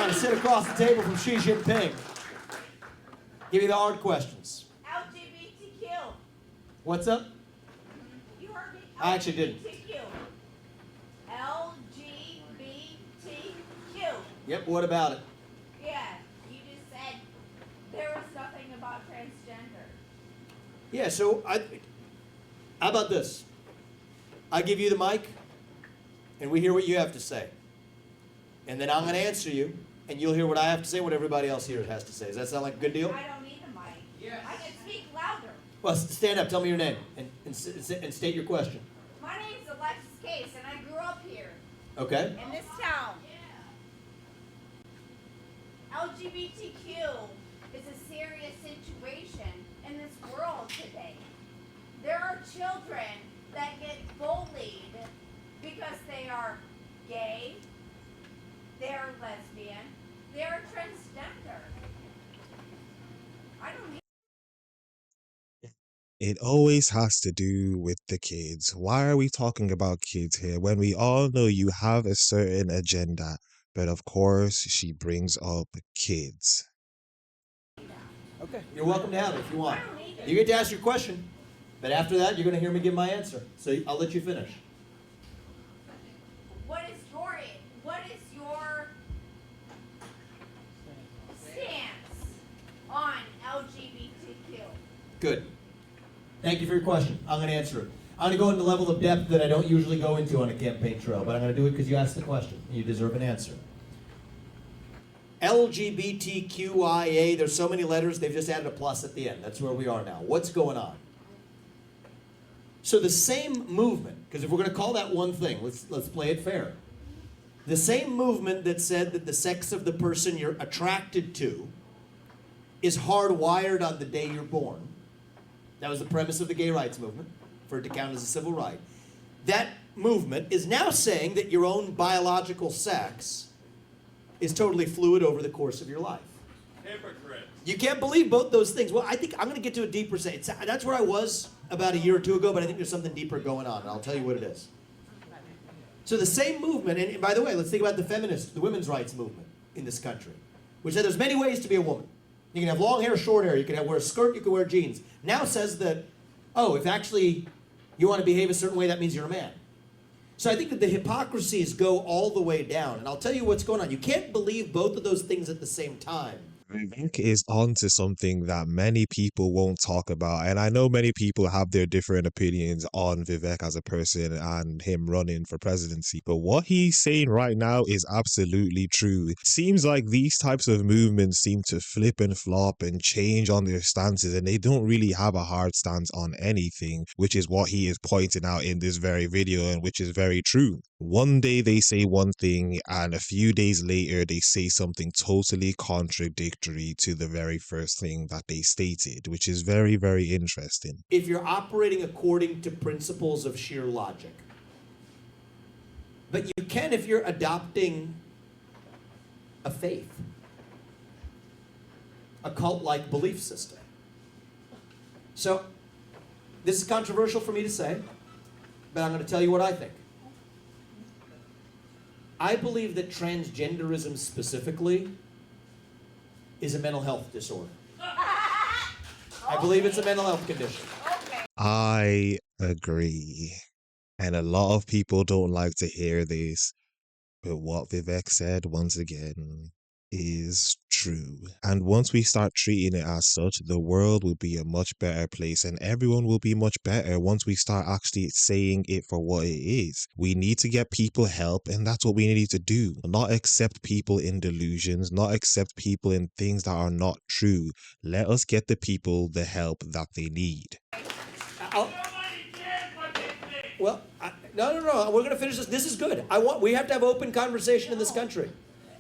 trying to sit across the table from Xi Jinping. Give me the hard questions. LGBTQ. What's up? You heard me? I actually didn't. LGBTQ. Yep, what about it? Yeah, you just said there was nothing about transgender. Yeah, so how about this? I give you the mic, and we hear what you have to say. And then I'm going to answer you, and you'll hear what I have to say, what everybody else here has to say. Does that sound like a good deal? I don't need the mic. Yes. I can speak louder. Well, stand up. Tell me your name and state your question. My name's Alexis Case, and I grew up here. Okay. In this town. LGBTQ is a serious situation in this world today. There are children that get bullied because they are gay, they're lesbian, they're transgender. I don't need. It always has to do with the kids. Why are we talking about kids here when we all know you have a certain agenda? But of course, she brings up kids. Okay, you're welcome to have it if you want. You get to ask your question, but after that, you're going to hear me give my answer. So I'll let you finish. What is your stance on LGBTQ? Good. Thank you for your question. I'm going to answer it. I'm going to go into a level of depth that I don't usually go into on a campaign trail, but I'm going to do it because you asked the question. You deserve an answer. LGBTQIA, there's so many letters, they've just added a plus at the end. That's where we are now. What's going on? So the same movement, because if we're going to call that one thing, let's play it fair. The same movement that said that the sex of the person you're attracted to is hardwired on the day you're born. That was the premise of the gay rights movement, for it to count as a civil right. That movement is now saying that your own biological sex is totally fluid over the course of your life. Hypocrite. You can't believe both those things. Well, I think I'm going to get to a deeper say. That's where I was about a year or two ago, but I think there's something deeper going on, and I'll tell you what it is. So the same movement, and by the way, let's think about the women's rights movement in this country, which said there's many ways to be a woman. You can have long hair, short hair, you can wear a skirt, you can wear jeans. Now says that, oh, if actually you want to behave a certain way, that means you're a man. So I think that the hypocrisies go all the way down, and I'll tell you what's going on. You can't believe both of those things at the same time. Vivek is onto something that many people won't talk about, and I know many people have their different opinions on Vivek as a person and him running for presidency, but what he's saying right now is absolutely true. It seems like these types of movements seem to flip and flop and change on their stances, and they don't really have a hard stance on anything, which is what he is pointing out in this very video, and which is very true. One day they say one thing, and a few days later they say something totally contradictory to the very first thing that they stated, which is very, very interesting. If you're operating according to principles of sheer logic, but you can if you're adopting a faith, a cult-like belief system. So, this is controversial for me to say, but I'm going to tell you what I think. I believe that transgenderism specifically is a mental health disorder. I believe it's a mental health condition. I agree. And a lot of people don't like to hear this, but what Vivek said once again is true. And once we start treating it as such, the world will be a much better place and everyone will be much better once we start actually saying it for what it is. We need to get people help, and that's what we need to do. Not accept people in delusions, not accept people in things that are not true. Let us get the people the help that they need. Well, no. We're going to finish this. This is good. We have to have open conversation in this country.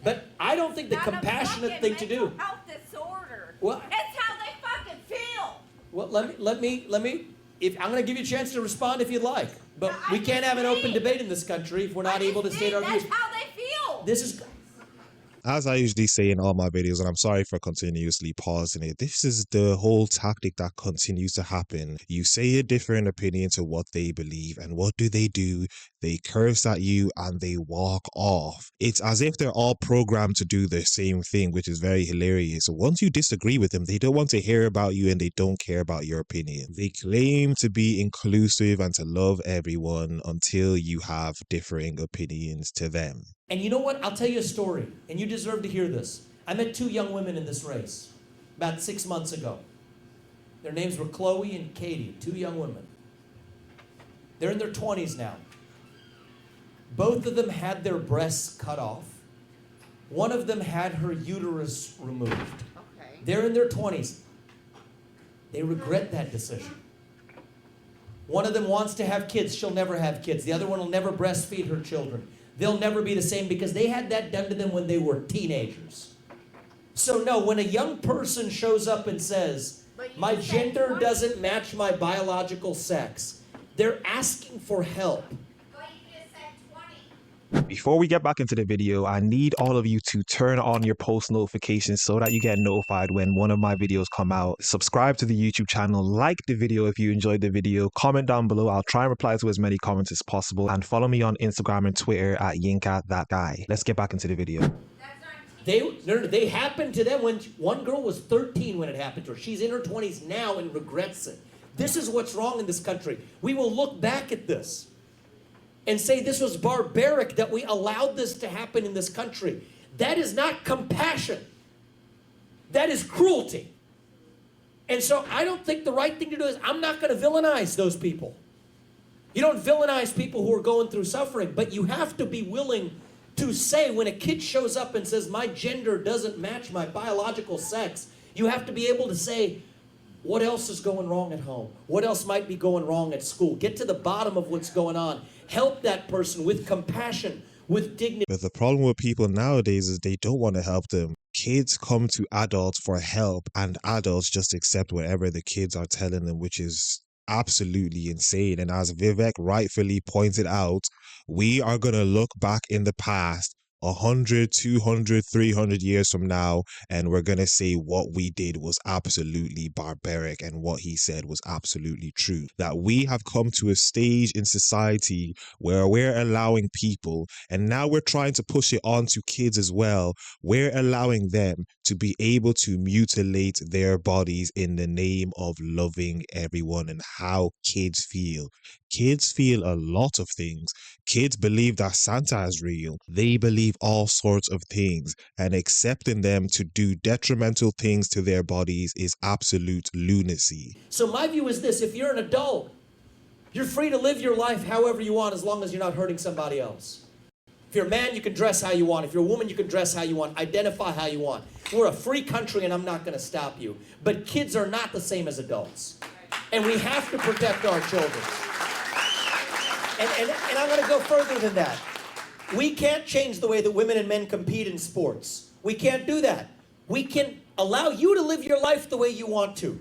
But I don't think the compassionate thing to do. Mental health disorder. Well, it's how they fucking feel. Well, let me. If I'm going to give you a chance to respond if you'd like, but we can't have an open debate in this country if we're not able to state our views. That's how they feel. This is. As I usually say in all my videos, and I'm sorry for continuously pausing it, this is the whole tactic that continues to happen. You say a different opinion to what they believe, and what do? They curse at you and they walk off. It's as if they're all programmed to do the same thing, which is very hilarious. Once you disagree with them, they don't want to hear about you and they don't care about your opinion. They claim to be inclusive and to love everyone until you have differing opinions to them. And you know what? I'll tell you a story, and you deserve to hear this. I met two young women in this race about 6 months ago. Their names were Chloe and Katie, two young women. They're in their 20s now. Both of them had their breasts cut off. One of them had her uterus removed. Okay. They're in their 20s. They regret that decision. One of them wants to have kids. She'll never have kids. The other one will never breastfeed her children. They'll never be the same because they had that done to them when they were teenagers. So no, when a young person shows up and says, my gender doesn't match my biological sex, they're asking for help. Before we get back into the video, I need all of you to turn on your post notifications so that you get notified when one of my videos come out. Subscribe to the YouTube channel, like the video if you enjoyed the video, comment down below. I'll try and reply to as many comments as possible, and follow me on Instagram and Twitter at YinkaThatGuy. Let's get back into the video. They happened to them when one girl was 13 when it happened to her. She's in her 20s now and regrets it. This is what's wrong in this country. We will look back at this and say this was barbaric that we allowed this to happen in this country. That is not compassion. That is cruelty. And so I don't think the right thing to do is, I'm not going to villainize those people. You don't villainize people who are going through suffering, but you have to be willing to say when a kid shows up and says, my gender doesn't match my biological sex, you have to be able to say, what else is going wrong at home? What else might be going wrong at school? Get to the bottom of what's going on. Help that person with compassion, with dignity. But the problem with people nowadays is they don't want to help them. Kids come to adults for help, and adults just accept whatever the kids are telling them, which is absolutely insane. And as Vivek rightfully pointed out, we are going to look back in the past 100, 200, 300 years from now, and we're going to say what we did was absolutely barbaric and what he said was absolutely true. That we have come to a stage in society where we're allowing people, and now we're trying to push it on to kids as well, we're allowing them to be able to mutilate their bodies in the name of loving everyone and how kids feel. Kids feel a lot of things. Kids believe that Santa is real. They believe all sorts of things, and accepting them to do detrimental things to their bodies is absolute lunacy. So my view is this: if you're an adult, you're free to live your life however you want as long as you're not hurting somebody else. If you're a man, you can dress how you want. If you're a woman, you can dress how you want. Identify how you want. We're a free country and I'm not going to stop you. But kids are not the same as adults. And we have to protect our children. And I'm going to go further than that. We can't change the way that women and men compete in sports. We can't do that. We can allow you to live your life the way you want to.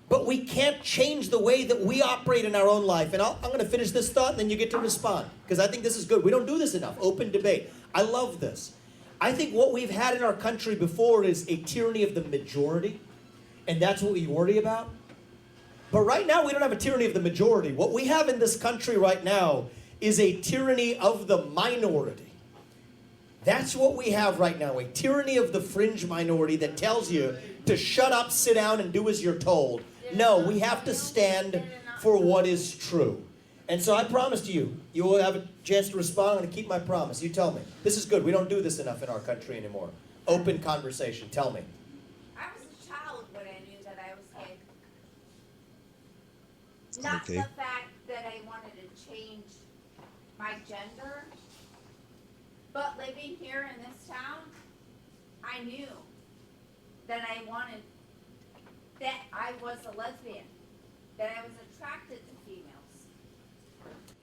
But we can't change the way that we operate in our own life. And I'm going to finish this thought and then you get to respond. Because I think this is good. We don't do this enough. Open debate. I love this. I think what we've had in our country before is a tyranny of the majority. And that's what we worry about. But right now, we don't have a tyranny of the majority. What we have in this country right now is a tyranny of the minority. That's what we have right now, a tyranny of the fringe minority that tells you to shut up, sit down, and do as you're told. No, we have to stand for what is true. And so I promised you, you will have a chance to respond. I'm going to keep my promise. You tell me. This is good. We don't do this enough in our country anymore. Open conversation. Tell me. I was a child when I knew that I was gay. Not Okay. the fact that I wanted to change my gender, but living here in this town, I knew that I wanted, that I was a lesbian, that I was attracted to females.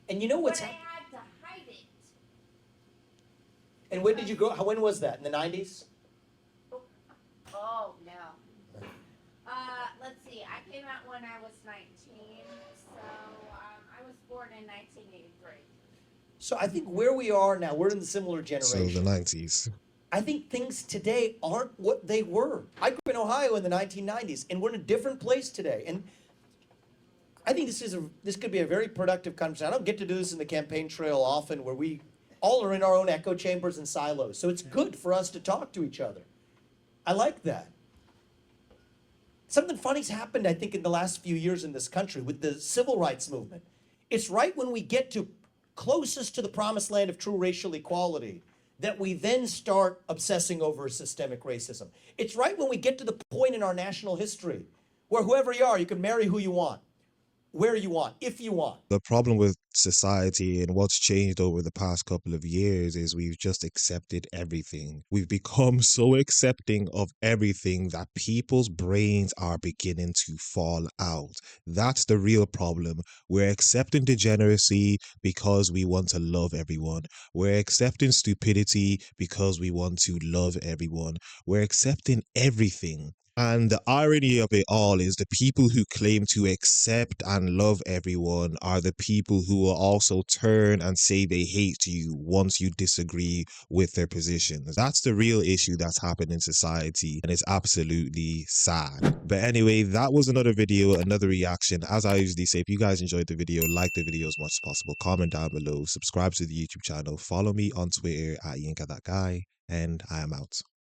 And you know what's But I had to hide it. And when did you grow? When was that? In the 90s? Oh, no. Let's see, I came out when I was 19, so I was born in 1983. So I think where we are now, we're in the similar So generation. the 90s. I think things today aren't what they were. I grew up in Ohio in the 1990s, and we're in a different place today. And I think this could be a very productive conversation. I don't get to do this in the campaign trail often, where we all are in our own echo chambers and silos. So it's good for us to talk to each other. I like that. Something funny's happened, I think, in the last few years in this country with the civil rights movement. It's right when we get to closest to the promised land of true racial equality that we then start obsessing over systemic racism. It's right when we get to the point in our national history where whoever you are, you can marry who you want, where you want, if you want. The problem with society and what's changed over the past couple of years is we've just accepted everything. We've become so accepting of everything that people's brains are beginning to fall out. That's the real problem. We're accepting degeneracy because we want to love everyone. We're accepting stupidity because we want to love everyone. We're accepting everything. And the irony of it all is the people who claim to accept and love everyone are the people who will also turn and say they hate you once you disagree with their positions. That's the real issue that's happened in society, and it's absolutely sad. But anyway, that was another video, another reaction. As I usually say, if you guys enjoyed the video, like the video as much as possible, comment down below, subscribe to the YouTube channel, follow me on Twitter at YinkaThatGuy, and I am out.